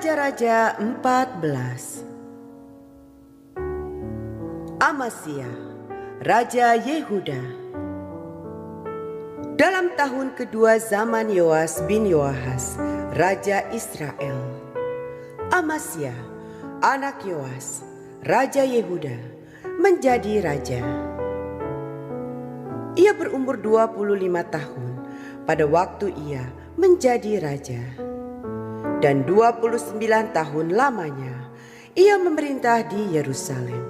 Raja-Raja 14. Amasya, Raja Yehuda. Dalam tahun kedua zaman Yoas bin Yoahas, Raja Israel, Amasya, anak Yoas, Raja Yehuda, menjadi raja. Ia berumur 25 tahun pada waktu ia menjadi raja. Dan 29 tahun lamanya ia memerintah di Yerusalem.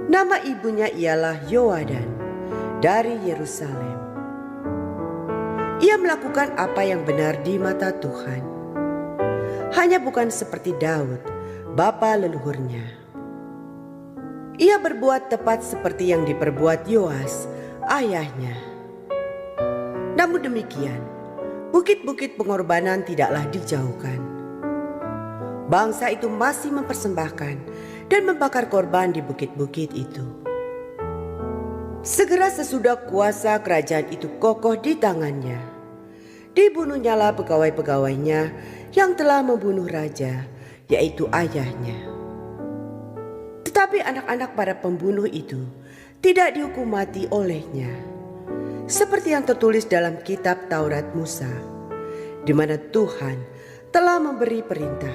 Nama ibunya ialah Yoadan dari Yerusalem. Ia melakukan apa yang benar di mata Tuhan. Hanya bukan seperti Daud, bapa leluhurnya. Ia berbuat tepat seperti yang diperbuat Yoas, ayahnya. Namun demikian, bukit-bukit pengorbanan tidaklah dijauhkan. Bangsa itu masih mempersembahkan dan membakar korban di bukit-bukit itu. Segera sesudah kuasa kerajaan itu kokoh di tangannya, dibunuhnyalah pegawai-pegawainya yang telah membunuh raja, yaitu ayahnya. Tetapi anak-anak para pembunuh itu tidak dihukum mati olehnya, seperti yang tertulis dalam kitab Taurat Musa, di mana Tuhan telah memberi perintah,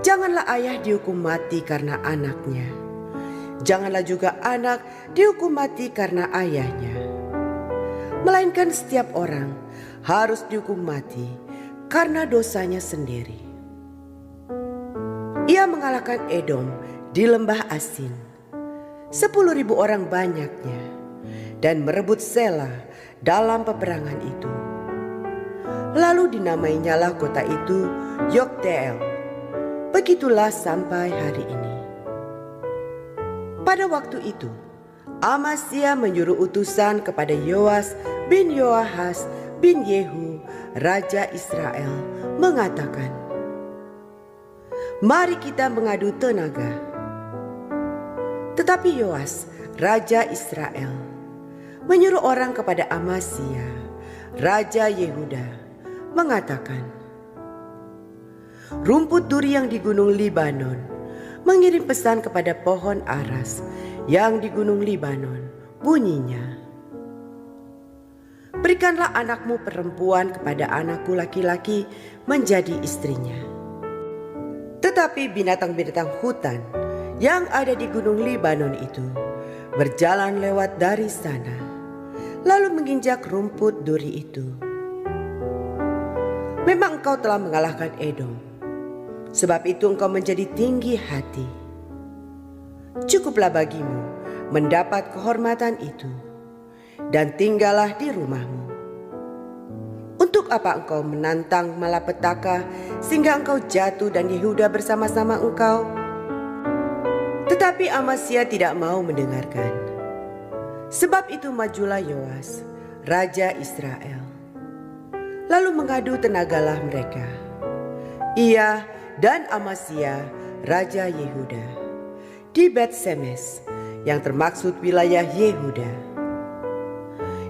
janganlah ayah dihukum mati karena anaknya, janganlah juga anak dihukum mati karena ayahnya, melainkan setiap orang harus dihukum mati karena dosanya sendiri. Ia mengalahkan Edom di lembah Asin, 10.000 orang banyaknya, dan merebut Sela dalam peperangan itu. Lalu dinamainyalah kota itu Yokteel. Begitulah sampai hari ini. Pada waktu itu, Amasya menyuruh utusan kepada Yoas bin Yoahas bin Yehu, Raja Israel, mengatakan, "Mari kita mengadu tenaga." Tetapi Yoas, Raja Israel, menyuruh orang kepada Amasya, Raja Yehuda, mengatakan, "Rumput duri yang di gunung Libanon mengirim pesan kepada pohon aras yang di gunung Libanon, bunyinya, berikanlah anakmu perempuan kepada anakku laki-laki menjadi istrinya." Tetapi binatang-binatang hutan yang ada di gunung Libanon itu berjalan lewat dari sana, lalu menginjak rumput duri itu. "Memang engkau telah mengalahkan Edom, sebab itu engkau menjadi tinggi hati. Cukuplah bagimu mendapat kehormatan itu, dan tinggallah di rumahmu. Untuk apa engkau menantang malapetaka sehingga engkau jatuh dan Yehuda bersama-sama engkau?" Tetapi Amasya tidak mau mendengarkan. Sebab itu majulah Yoas, Raja Israel, lalu mengadu tenagalah mereka, ia dan Amasya, Raja Yehuda, di Bet-Semes yang termaksud wilayah Yehuda.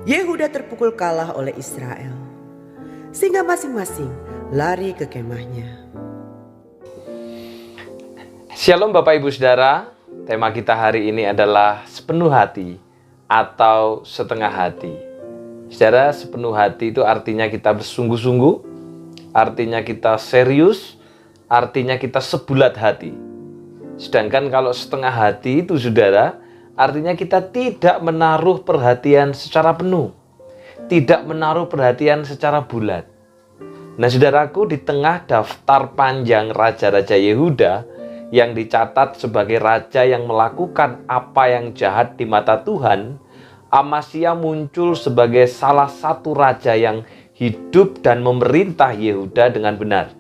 Yehuda terpukul kalah oleh Israel, sehingga masing-masing lari ke kemahnya. Shalom Bapak Ibu Saudara, tema kita hari ini adalah sepenuh hati atau setengah hati. Saudara, sepenuh hati itu artinya kita bersungguh-sungguh, artinya kita serius, artinya kita sebulat hati. Sedangkan kalau setengah hati itu saudara, artinya kita tidak menaruh perhatian secara penuh, tidak menaruh perhatian secara bulat. Nah saudaraku, di tengah daftar panjang Raja-Raja Yehuda yang dicatat sebagai raja yang melakukan apa yang jahat di mata Tuhan, Amasya muncul sebagai salah satu raja yang hidup dan memerintah Yehuda dengan benar.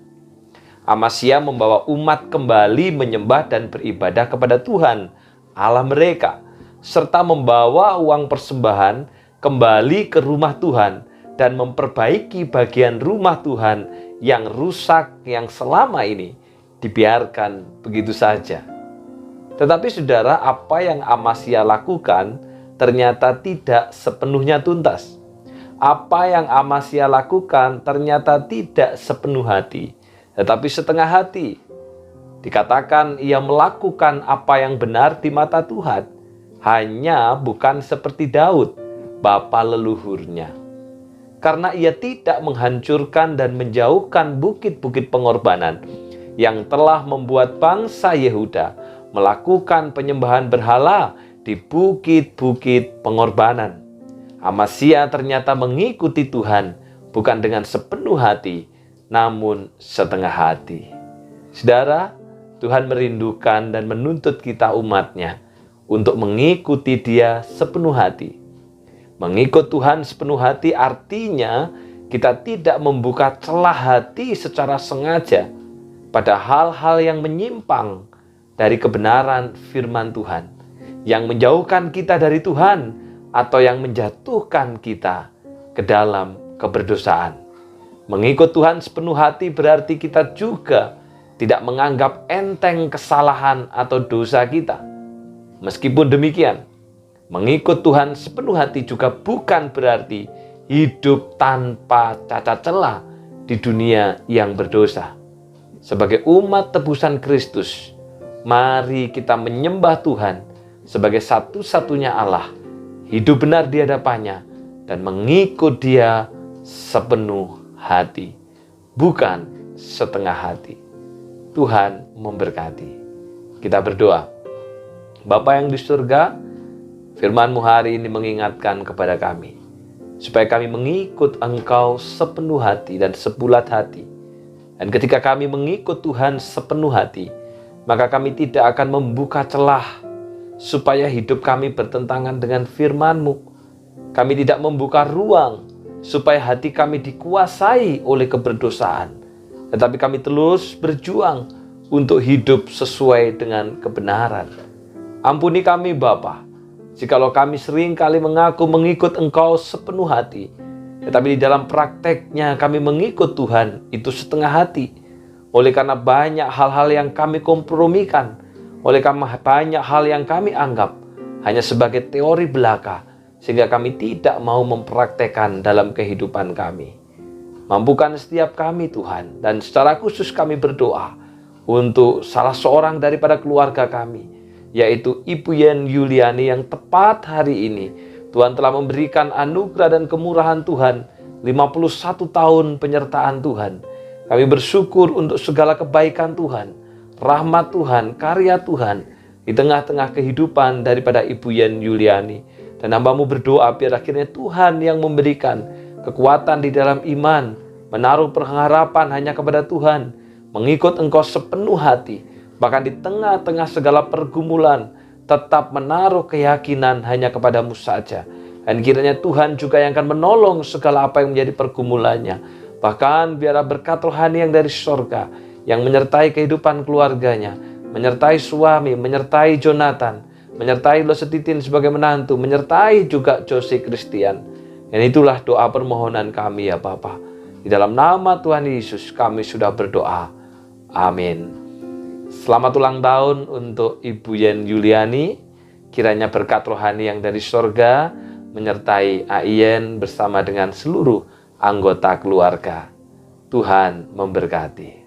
Amasya membawa umat kembali menyembah dan beribadah kepada Tuhan, Allah mereka, serta membawa uang persembahan kembali ke rumah Tuhan dan memperbaiki bagian rumah Tuhan yang rusak yang selama ini dibiarkan begitu saja. Tetapi saudara, apa yang Amasya lakukan ternyata tidak sepenuhnya tuntas. Apa yang Amasya lakukan ternyata tidak sepenuh hati. tetapi setengah hati. Dikatakan ia melakukan apa yang benar di mata Tuhan, hanya bukan seperti Daud, bapa leluhurnya. Karena ia tidak menghancurkan dan menjauhkan bukit-bukit pengorbanan yang telah membuat bangsa Yehuda melakukan penyembahan berhala di bukit-bukit pengorbanan. Amasya ternyata mengikuti Tuhan bukan dengan sepenuh hati, namun setengah hati. Saudara, Tuhan merindukan dan menuntut kita umatnya untuk mengikuti Dia sepenuh hati. Mengikut Tuhan sepenuh hati artinya kita tidak membuka celah hati secara sengaja pada hal-hal yang menyimpang dari kebenaran firman Tuhan, yang menjauhkan kita dari Tuhan atau yang menjatuhkan kita ke dalam keberdosaan. Mengikut Tuhan sepenuh hati berarti kita juga tidak menganggap enteng kesalahan atau dosa kita. Meskipun demikian, mengikut Tuhan sepenuh hati juga bukan berarti hidup tanpa cacat celah di dunia yang berdosa. Sebagai umat tebusan Kristus, mari kita menyembah Tuhan sebagai satu-satunya Allah, hidup benar di hadapannya, dan mengikut Dia sepenuh hati, bukan setengah hati. Tuhan memberkati. Kita berdoa. Bapa yang di surga, firman-Mu hari ini mengingatkan kepada kami, supaya kami mengikut Engkau sepenuh hati dan sebulat hati. Dan ketika kami mengikut Tuhan sepenuh hati, maka kami tidak akan membuka celah supaya hidup kami bertentangan dengan firman-Mu. Kami tidak membuka ruang supaya hati kami dikuasai oleh keberdosaan. Tetapi kami terus berjuang untuk hidup sesuai dengan kebenaran. Ampuni kami Bapa, jikalau kami sering kali mengaku mengikut Engkau sepenuh hati, tetapi di dalam prakteknya kami mengikut Tuhan itu setengah hati. Oleh karena banyak hal-hal yang kami kompromikan, oleh karena banyak hal yang kami anggap hanya sebagai teori belaka, sehingga kami tidak mau mempraktekkan dalam kehidupan kami. Mampukan setiap kami Tuhan, dan secara khusus kami berdoa untuk salah seorang daripada keluarga kami, yaitu Ibu Yen Yuliani yang tepat hari ini Tuhan telah memberikan anugerah dan kemurahan Tuhan, 51 tahun penyertaan Tuhan. Kami bersyukur untuk segala kebaikan Tuhan, rahmat Tuhan, karya Tuhan di tengah-tengah kehidupan daripada Ibu Yen Yuliani. Dan hamba-Mu berdoa biar akhirnya Tuhan yang memberikan kekuatan di dalam iman, menaruh pengharapan hanya kepada Tuhan, mengikut Engkau sepenuh hati, bahkan di tengah-tengah segala pergumulan, tetap menaruh keyakinan hanya kepada-Mu saja. Dan kiranya Tuhan juga yang akan menolong segala apa yang menjadi pergumulannya. Bahkan biarlah berkat rohani yang dari sorga, yang menyertai kehidupan keluarganya, menyertai suami, menyertai Jonathan, menyertai Losetitin sebagai menantu, menyertai juga Josie Christian. Dan itulah doa permohonan kami ya Bapa. Di dalam nama Tuhan Yesus kami sudah berdoa. Amin. Selamat ulang tahun untuk Ibu Yen Yuliani. Kiranya berkat rohani yang dari sorga menyertai Yen bersama dengan seluruh anggota keluarga. Tuhan memberkati.